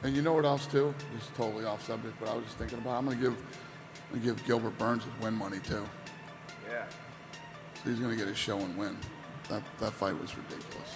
And you know what else too? This is totally off subject, but I was just thinking about. I'm gonna give Gilbert Burns his win money too. Yeah. So he's gonna get his show and win. That fight was ridiculous.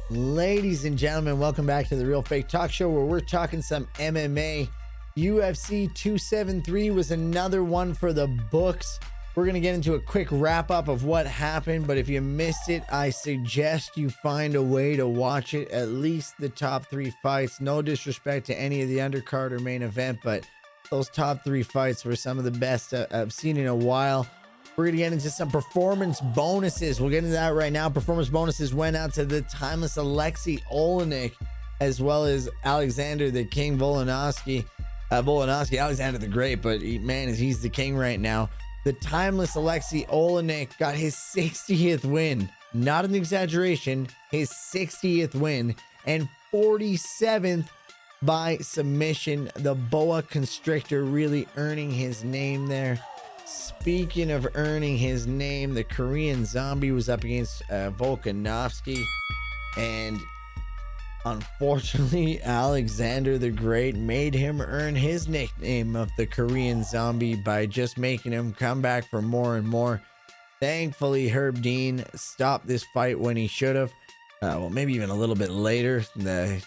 Ladies and gentlemen, welcome back to the Real Fake Talk Show, where we're talking some MMA. UFC 273 was another one for the books. We're going to get into a quick wrap up of what happened, but if you missed it, I suggest you find a way to watch it, at least the top 3 fights. No disrespect to any of the undercard or main event, but those top 3 fights were some of the best I've seen in a while. We're going to get into some performance bonuses. We'll get into that right now. Performance bonuses went out to the timeless Alexei Olenek, as well as Alexander the King Volkanovski. Alexander the Great, but he's the king right now. The timeless Alexei Olenek got his 60th win. Not an exaggeration, his 60th win, and 47th by submission. The boa constrictor really earning his name there. Speaking of earning his name, the Korean Zombie was up against Volkanovski, and unfortunately, Alexander the Great made him earn his nickname of the Korean Zombie by just making him come back for more and more. Thankfully, Herb Dean stopped this fight when he should have. Well, maybe even a little bit later. The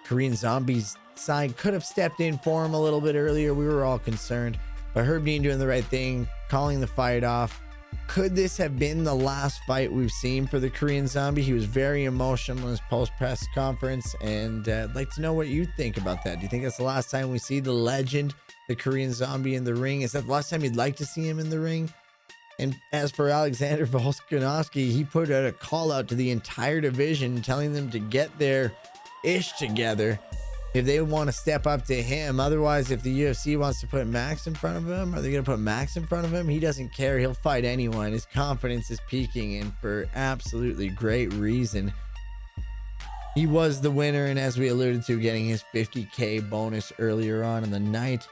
Korean Zombie's side could have stepped in for him a little bit earlier. We were all concerned. But Herb Dean doing the right thing, calling the fight off. Could this have been the last fight we've seen for the Korean Zombie? He was very emotional in his post-press conference, and I'd like to know what you think about that. Do you think that's the last time we see the legend, the Korean Zombie, in the ring? Is that the last time you'd like to see him in the ring? And as for Alexander Volkanovski, he put out a call out to the entire division, telling them to get their ish together if they want to step up to him. Otherwise, if the UFC wants to put Max in front of him, are they going to put Max in front of him? He doesn't care. He'll fight anyone. His confidence is peaking, and for absolutely great reason. He was the winner, and as we alluded to, getting his $50K bonus earlier on in the night.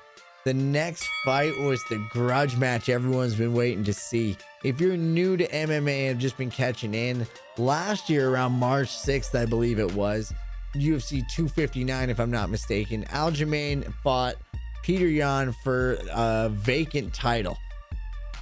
The next fight was the grudge match everyone's been waiting to see. If you're new to MMA and have just been catching in, last year around March 6th, I believe it was, UFC 259, if I'm not mistaken, Aljamain fought Petr Yan for a vacant title.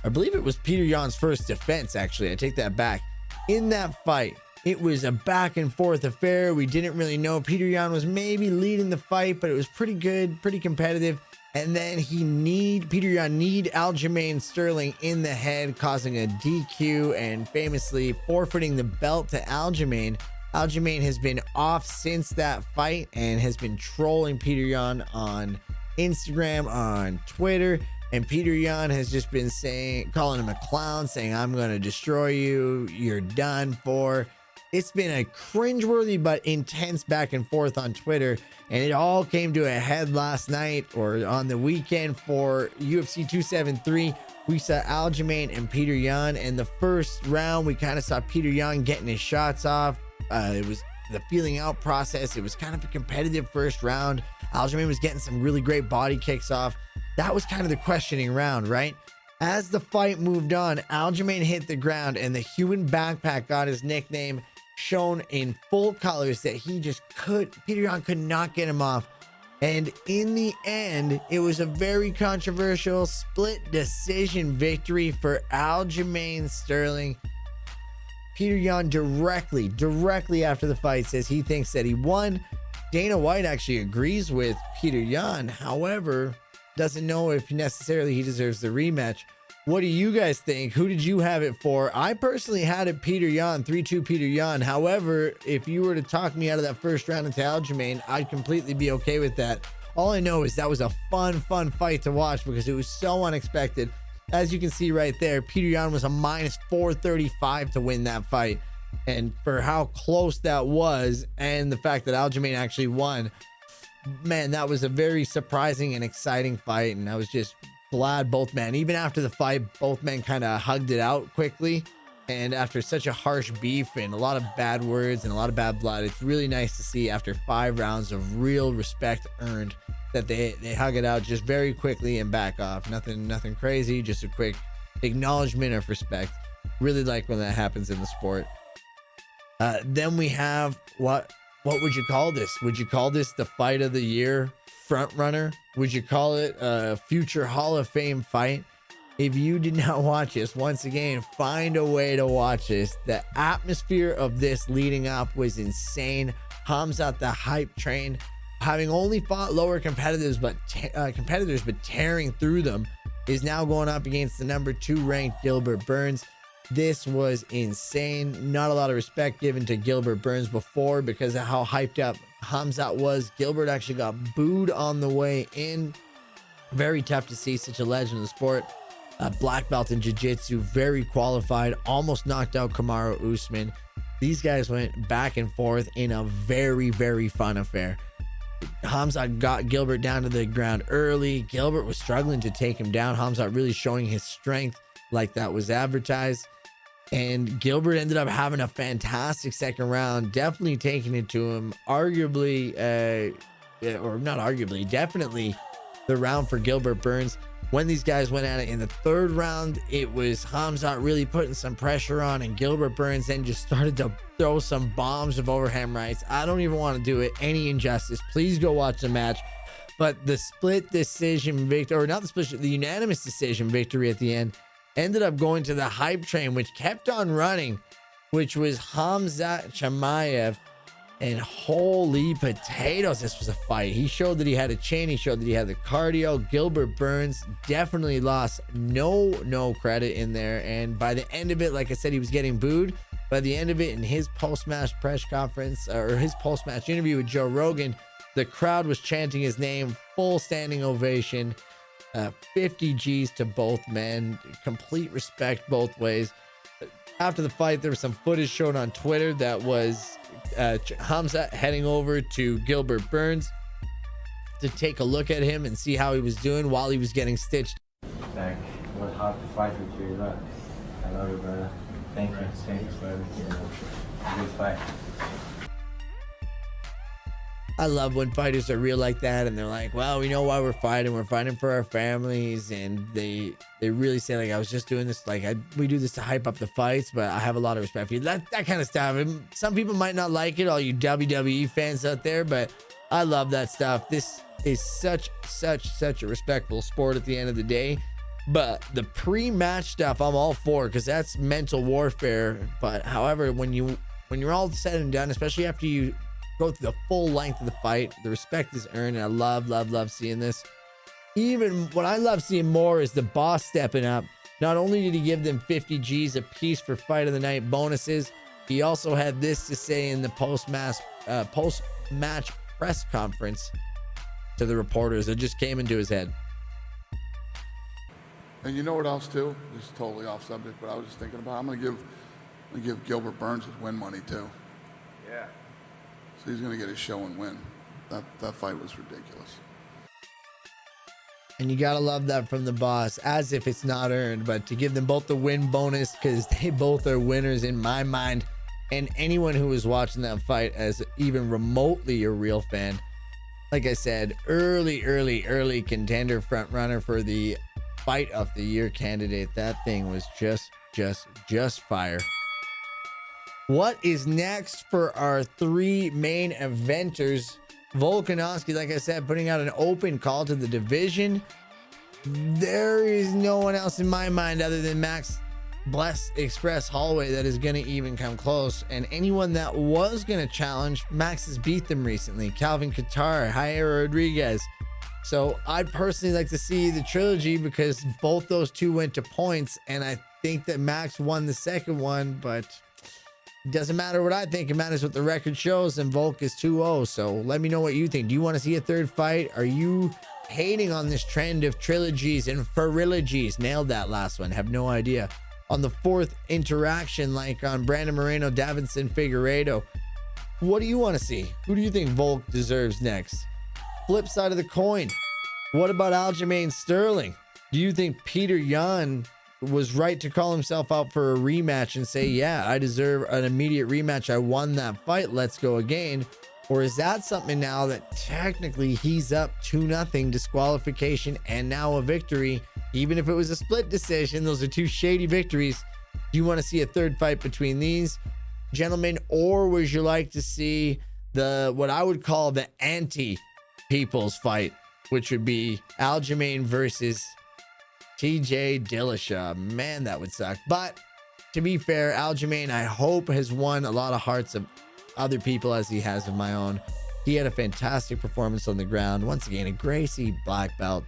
I believe it was Petr Yan's first defense, actually. I take that back. In that fight, it was a back and forth affair. We didn't really know. Petr Yan was maybe leading the fight, but it was pretty good, pretty competitive. And then Petr Yan kneed Aljamain Sterling in the head, causing a DQ and famously forfeiting the belt to Aljamain. Aljamain has been off since that fight and has been trolling Petr Yan on Instagram, on Twitter, and Petr Yan has just been calling him a clown, saying, "I'm going to destroy you. You're done for." It's been a cringeworthy but intense back and forth on Twitter, and it all came to a head last night, or on the weekend, for UFC 273. We saw Aljamain and Petr Yan. In the first round, we kind of saw Petr Yan getting his shots off. It was the feeling out process. It was kind of a competitive first round. Aljamain was getting some really great body kicks off. That was kind of the questioning round, right? As the fight moved on, Aljamain hit the ground, and the human backpack got his nickname, shown in full colors, that Petr Yan could not get him off. And in the end, it was a very controversial split decision victory for Aljamain Sterling. Petr Yan directly after the fight says he thinks that he won. Dana White actually agrees with Petr Yan, however, doesn't know if necessarily he deserves the rematch. What do you guys think? Who did you have it for? I personally had it Petr Yan, 3-2 Petr Yan. However, if you were to talk me out of that first round into Aljamain, I'd completely be okay with that. All I know is that was a fun fight to watch because it was so unexpected. As you can see right there, Petr Yan was a minus 435 to win that fight. And for how close that was, and the fact that Aljamain actually won, man, that was a very surprising and exciting fight. And I was just glad both men, even after the fight, both men kind of hugged it out quickly. And after such a harsh beef and a lot of bad words and a lot of bad blood, it's really nice to see after 5 rounds of real respect earned that they hug it out just very quickly and back off. Nothing crazy, just a quick acknowledgement of respect. Really like when that happens in the sport. Then we have what what would you call this? Would you call this the fight of the year front runner? Would you call it a future Hall of Fame fight? If you did not watch this, once again, find a way to watch this. The atmosphere of this leading up was insane. Khamzat, the hype train, having only fought lower competitors, but tearing through them, is now going up against the number 2 ranked Gilbert Burns. This was insane. Not a lot of respect given to Gilbert Burns before because of how hyped up Khamzat was. Gilbert actually got booed on the way in. Very tough to see such a legend of the sport. Black belt in jiu-jitsu, very qualified, almost knocked out Kamaru Usman. These guys went back and forth in a very, very fun affair. Khamzat got Gilbert down to the ground early. Gilbert was struggling to take him down. Khamzat really showing his strength like that was advertised. And Gilbert ended up having a fantastic second round, definitely taking it to him. Arguably, or not arguably, definitely the round for Gilbert Burns. When these guys went at it in the third round, it was Khamzat really putting some pressure on, and Gilbert Burns then just started to throw some bombs of overhand rights. I don't even want to do it any injustice. Please go watch the match. But the split decision victory, or not the split, the unanimous decision victory at the end ended up going to the hype train, which kept on running, which was Khamzat Chimaev. And holy potatoes, this was a fight. He showed that he had a chin. He showed that he had the cardio. Gilbert Burns definitely lost no credit in there. And by the end of it, like I said, he was getting booed. By the end of it, in his post-match press conference, or his post-match interview with Joe Rogan, the crowd was chanting his name, full standing ovation, 50 G's to both men, complete respect both ways. After the fight, there was some footage shown on Twitter that was Khamzat heading over to Gilbert Burns to take a look at him and see how he was doing while he was getting stitched. Like, it was hard to fight with you. Look, I love you, brother. Thank you. Thanks for everything. Good fight. I love when fighters are real like that and they're like, well, we know why we're fighting. We're fighting for our families. And they really say, like, I was just doing this. Like, we do this to hype up the fights, but I have a lot of respect for you. That kind of stuff. And some people might not like it, all you WWE fans out there, but I love that stuff. This is such a respectful sport at the end of the day. But the pre-match stuff, I'm all for, because that's mental warfare. But however, when you're all said and done, especially after you go through the full length of the fight, the respect is earned, and I love seeing this. Even what I love seeing more is the boss stepping up. Not only did he give them 50 G's a piece for fight of the night bonuses, he also had this to say in the post-match press conference to the reporters. It just came into his head. And you know what else too? This is totally off subject, but I was just thinking about. I'm gonna give Gilbert Burns his win money too. Yeah. So he's gonna get his show and win. That fight was ridiculous. And you gotta love that from the boss, as if it's not earned, but to give them both the win bonus, because they both are winners in my mind. And anyone who was watching that fight as even remotely a real fan, like I said, early contender, front runner for the fight of the year candidate. That thing was just fire. What is next for our 3 main eventers? Volkanovski, like I said, putting out an open call to the division. There is no one else in my mind other than Max Bless Express Holloway that is going to even come close. And anyone that was going to challenge, Max has beat them recently. Calvin Kattar, Jair Rodriguez. So I'd personally like to see the trilogy, because both those two went to points, and I think that Max won the second one, but it doesn't matter what I think. It matters what the record shows, and Volk is 2-0. So let me know what you think. Do you want to see a third fight? Are you hating on this trend of trilogies and feriligies? Nailed that last one. Have no idea. On the 4th interaction, like on Brandon Moreno, Davidson Figueiredo, what do you want to see? Who do you think Volk deserves next? Flip side of the coin, what about Aljamain Sterling? Do you think Petr Yan was right to call himself out for a rematch and say, yeah, I deserve an immediate rematch, I won that fight, let's go again? Or is that something now that technically he's up 2-0 disqualification and now a victory? Even if it was a split decision, those are 2 shady victories. Do you want to see a third fight between these gentlemen, or would you like to see what I would call the anti-people's fight, which would be Aljamain versus TJ Dillashaw. Man, that would suck. But to be fair, Aljamain, I hope, has won a lot of hearts of other people as he has of my own. He had a fantastic performance on the ground. Once again, a Gracie black belt.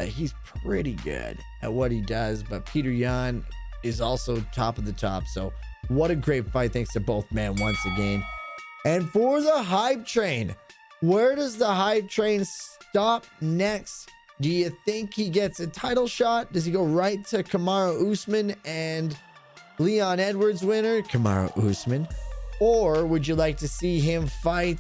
He's pretty good at what he does, but Petr Yan is also top of the top. So what a great fight. Thanks to both men once again. And for the hype train, where does the hype train stop next? Do you think he gets a title shot? Does he go right to Kamaru Usman and Leon Edwards winner, Kamaru Usman? Or would you like to see him fight?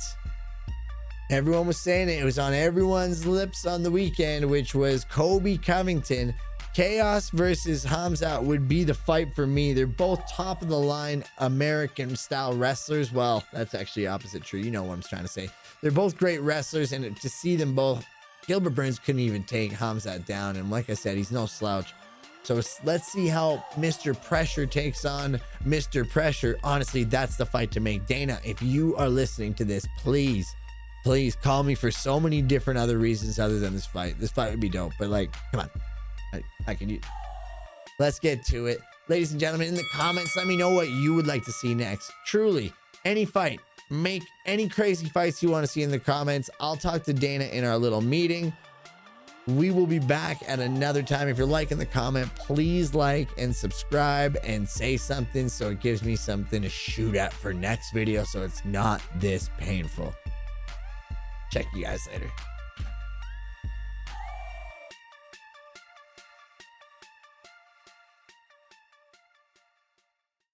Everyone was saying it was on everyone's lips on the weekend, which was Kobe Covington. Chaos versus Khamzat would be the fight for me. They're both top of the line American style wrestlers. Well, that's actually opposite true. You know what I'm trying to say. They're both great wrestlers, and to see them both, Gilbert Burns couldn't even take Khamzat down. And like I said, he's no slouch. So let's see how Mr. Pressure takes on Mr. Pressure. Honestly, that's the fight to make. Dana, if you are listening to this, please call me for so many different other reasons other than this fight. This fight would be dope, but like, come on. I can use. Let's get to it. Ladies and gentlemen, in the comments, let me know what you would like to see next. Truly, any fight, make any crazy fights you want to see in the comments. I'll talk to Dana in our little meeting. We will be back at another time. If you're liking the comment, please like and subscribe and say something so it gives me something to shoot at for next video so it's not this painful. Check you guys later.